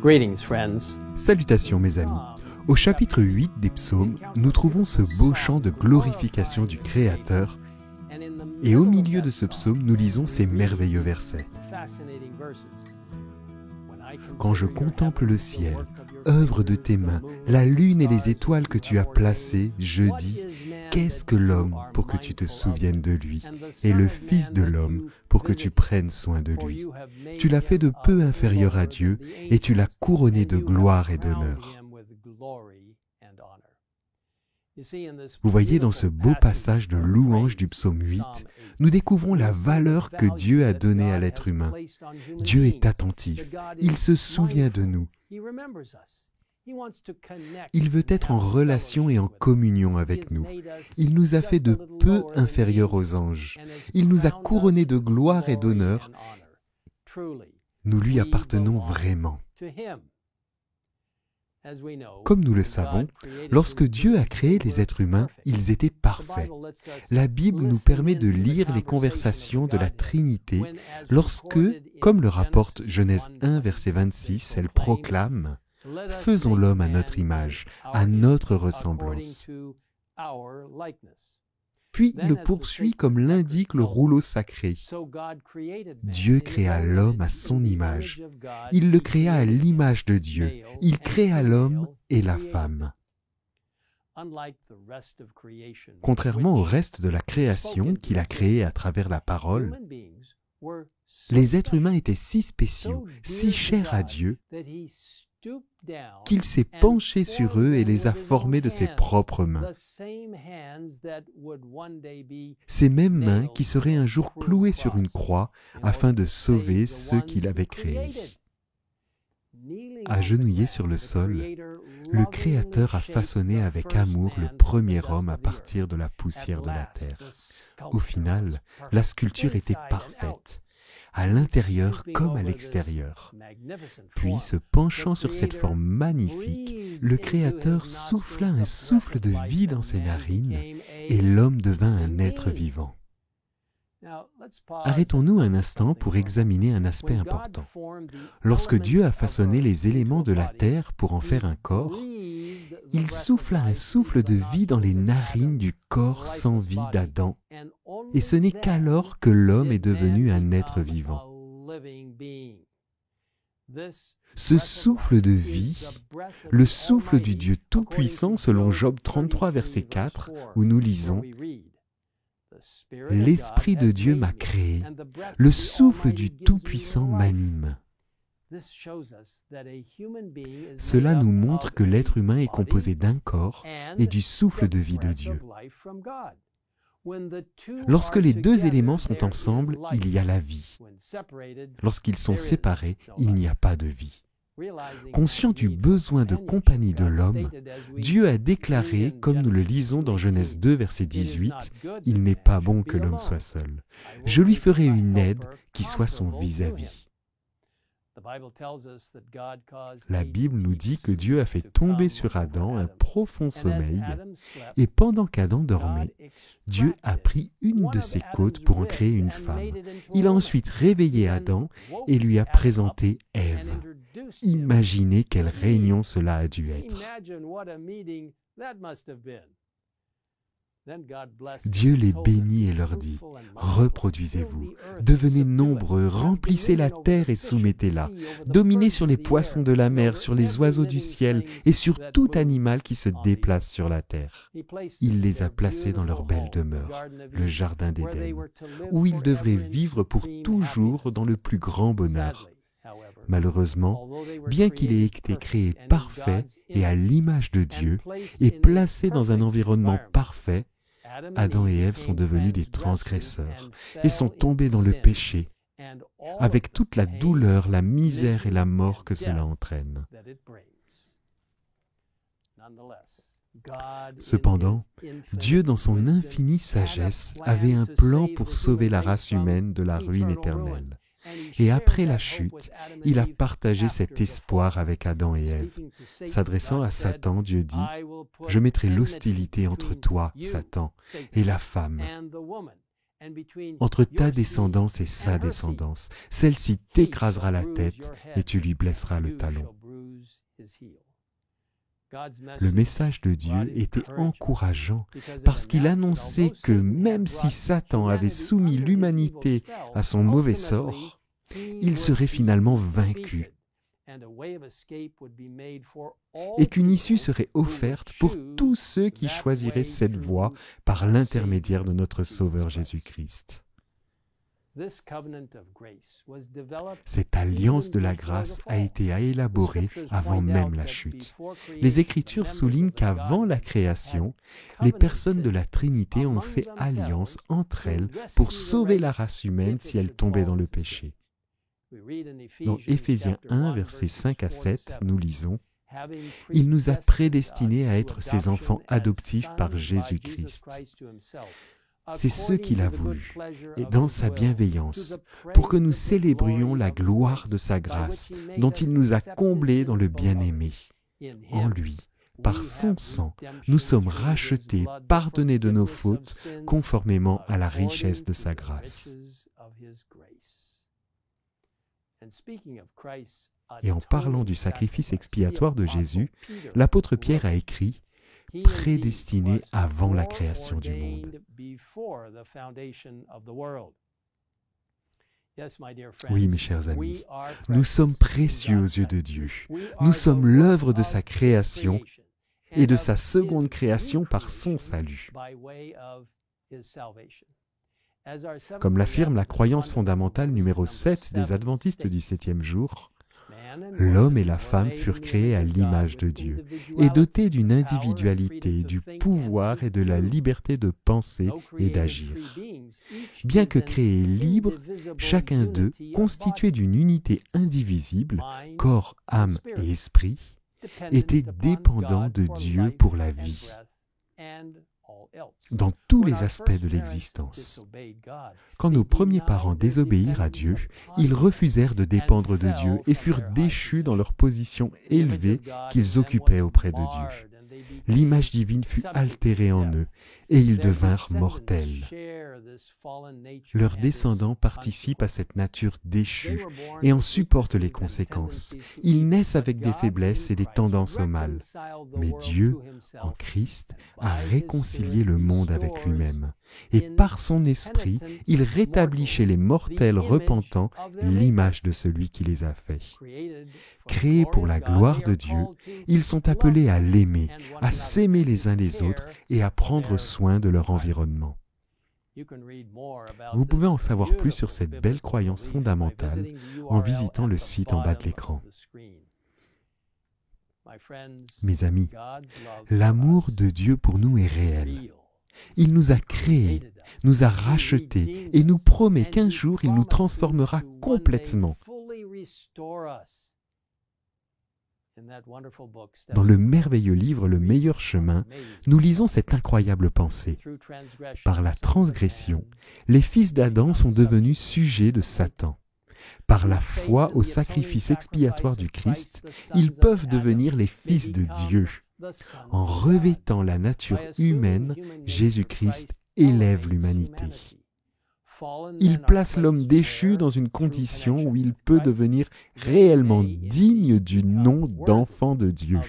Greetings, friends. Salutations mes amis. Au chapitre 8 des psaumes, nous trouvons ce beau chant de glorification du Créateur, et au milieu de ce psaume, nous lisons ces merveilleux versets. Quand je contemple le ciel, œuvre de tes mains, la lune et les étoiles que tu as placées, je dis, qu'est-ce que l'homme pour que tu te souviennes de lui, et le Fils de l'homme pour que tu prennes soin de lui. Tu l'as fait de peu inférieur à Dieu, et tu l'as couronné de gloire et d'honneur. Vous voyez, dans ce beau passage de louange du psaume 8, nous découvrons la valeur que Dieu a donnée à l'être humain. Dieu est attentif, il se souvient de nous. Il veut être en relation et en communion avec nous. Il nous a fait de peu inférieurs aux anges. Il nous a couronnés de gloire et d'honneur. Nous lui appartenons vraiment. Comme nous le savons, lorsque Dieu a créé les êtres humains, ils étaient parfaits. La Bible nous permet de lire les conversations de la Trinité lorsque, comme le rapporte Genèse 1, verset 26, elle proclame « Faisons l'homme à notre image, à notre ressemblance ». Puis il poursuit comme l'indique le rouleau sacré. Dieu créa l'homme à son image. Il le créa à l'image de Dieu. Il créa l'homme et la femme. Contrairement au reste de la création qu'il a créée à travers la parole, les êtres humains étaient si spéciaux, si chers à Dieu, qu'il s'est penché sur eux et les a formés de ses propres mains. Ces mêmes mains qui seraient un jour clouées sur une croix afin de sauver ceux qu'il avait créés. Agenouillé sur le sol, le Créateur a façonné avec amour le premier homme à partir de la poussière de la terre. Au final, la sculpture était parfaite, à l'intérieur comme à l'extérieur. Puis, se penchant sur cette forme magnifique, le Créateur souffla un souffle de vie dans ses narines et l'homme devint un être vivant. Arrêtons-nous un instant pour examiner un aspect important. Lorsque Dieu a façonné les éléments de la terre pour en faire un corps, il souffla un souffle de vie dans les narines du corps sans vie d'Adam, et ce n'est qu'alors que l'homme est devenu un être vivant. Ce souffle de vie, le souffle du Dieu Tout-Puissant selon Job 33, verset 4, où nous lisons « L'Esprit de Dieu m'a créé, le souffle du Tout-Puissant m'anime. » Cela nous montre que l'être humain est composé d'un corps et du souffle de vie de Dieu. Lorsque les deux éléments sont ensemble, il y a la vie. Lorsqu'ils sont séparés, il n'y a pas de vie. Conscient du besoin de compagnie de l'homme, Dieu a déclaré, comme nous le lisons dans Genèse 2, verset 18, « Il n'est pas bon que l'homme soit seul. Je lui ferai une aide qui soit son vis-à-vis. » La Bible nous dit que Dieu a fait tomber sur Adam un profond sommeil, et pendant qu'Adam dormait, Dieu a pris une de ses côtes pour en créer une femme. Il a ensuite réveillé Adam et lui a présenté Ève. Imaginez quelle réunion cela a dû être. Dieu les bénit et leur dit, « Reproduisez-vous, devenez nombreux, remplissez la terre et soumettez-la, dominez sur les poissons de la mer, sur les oiseaux du ciel et sur tout animal qui se déplace sur la terre. » Il les a placés dans leur belle demeure, le jardin d'Éden, où ils devraient vivre pour toujours dans le plus grand bonheur. Malheureusement, bien qu'il ait été créé parfait et à l'image de Dieu et placé dans un environnement parfait, Adam et Ève sont devenus des transgresseurs et sont tombés dans le péché, avec toute la douleur, la misère et la mort que cela entraîne. Cependant, Dieu, dans son infinie sagesse, avait un plan pour sauver la race humaine de la ruine éternelle. Et après la chute, il a partagé cet espoir avec Adam et Ève. S'adressant à Satan, Dieu dit, « Je mettrai l'hostilité entre toi, Satan, et la femme, entre ta descendance et sa descendance. Celle-ci t'écrasera la tête et tu lui blesseras le talon. » Le message de Dieu était encourageant parce qu'il annonçait que même si Satan avait soumis l'humanité à son mauvais sort, il serait finalement vaincu et qu'une issue serait offerte pour tous ceux qui choisiraient cette voie par l'intermédiaire de notre Sauveur Jésus-Christ. Cette alliance de la grâce a été élaborée avant même la chute. Les Écritures soulignent qu'avant la création, les personnes de la Trinité ont fait alliance entre elles pour sauver la race humaine si elle tombait dans le péché. Dans Éphésiens 1, versets 5 à 7, nous lisons « Il nous a prédestinés à être ses enfants adoptifs par Jésus-Christ. C'est ce qu'il a voulu, et dans sa bienveillance, pour que nous célébrions la gloire de sa grâce, dont il nous a comblés dans le bien-aimé. En lui, par son sang, nous sommes rachetés, pardonnés de nos fautes, conformément à la richesse de sa grâce. » Et en parlant du sacrifice expiatoire de Jésus, l'apôtre Pierre a écrit « prédestiné avant la création du monde ». Oui, mes chers amis, nous sommes précieux aux yeux de Dieu. Nous sommes l'œuvre de sa création et de sa seconde création par son salut. Comme l'affirme la croyance fondamentale numéro 7 des Adventistes du 7e jour, l'homme et la femme furent créés à l'image de Dieu et dotés d'une individualité, du pouvoir et de la liberté de penser et d'agir. Bien que créés libres, chacun d'eux, constitué d'une unité indivisible, corps, âme et esprit, était dépendant de Dieu pour la vie, dans tous les aspects de l'existence. Quand nos premiers parents désobéirent à Dieu, ils refusèrent de dépendre de Dieu et furent déchus dans leur position élevée qu'ils occupaient auprès de Dieu. L'image divine fut altérée en eux et ils devinrent mortels. Leurs descendants participent à cette nature déchue et en supportent les conséquences. Ils naissent avec des faiblesses et des tendances au mal. Mais Dieu, en Christ, a réconcilié le monde avec lui-même. Et par son esprit, il rétablit chez les mortels repentants l'image de celui qui les a faits. Créés pour la gloire de Dieu, ils sont appelés à l'aimer, à s'aimer les uns les autres et à prendre soin de leur environnement. Vous pouvez en savoir plus sur cette belle croyance fondamentale en visitant le site en bas de l'écran. Mes amis, l'amour de Dieu pour nous est réel. Il nous a créés, nous a rachetés et nous promet qu'un jour il nous transformera complètement. Dans le merveilleux livre Le meilleur chemin, nous lisons cette incroyable pensée. Par la transgression, les fils d'Adam sont devenus sujets de Satan. Par la foi au sacrifice expiatoire du Christ, ils peuvent devenir les fils de Dieu. En revêtant la nature humaine, Jésus-Christ élève l'humanité. Il place l'homme déchu dans une condition où il peut devenir réellement digne du nom d'enfant de Dieu.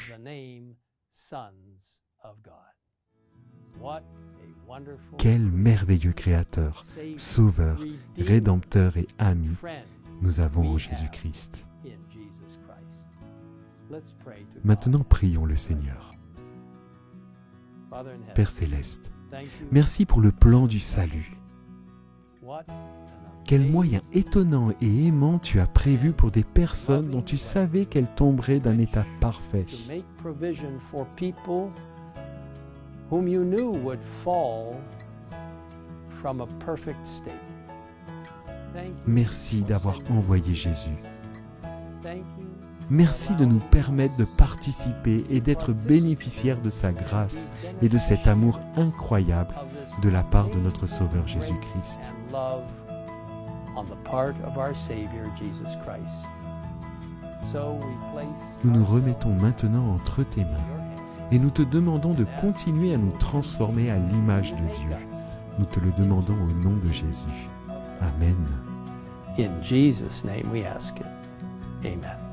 Quel merveilleux Créateur, Sauveur, Rédempteur et ami nous avons en Jésus-Christ. Maintenant, prions le Seigneur. Père Céleste, merci pour le plan du salut. Quel moyen étonnant et aimant tu as prévu pour des personnes dont tu savais qu'elles tomberaient d'un état parfait. Merci d'avoir envoyé Jésus. Merci de nous permettre de participer et d'être bénéficiaires de sa grâce et de cet amour incroyable de la part de notre Sauveur Jésus-Christ. Nous nous remettons maintenant entre tes mains et nous te demandons de continuer à nous transformer à l'image de Dieu. Nous te le demandons au nom de Jésus. Amen. In Jesus' name we ask it. Amen.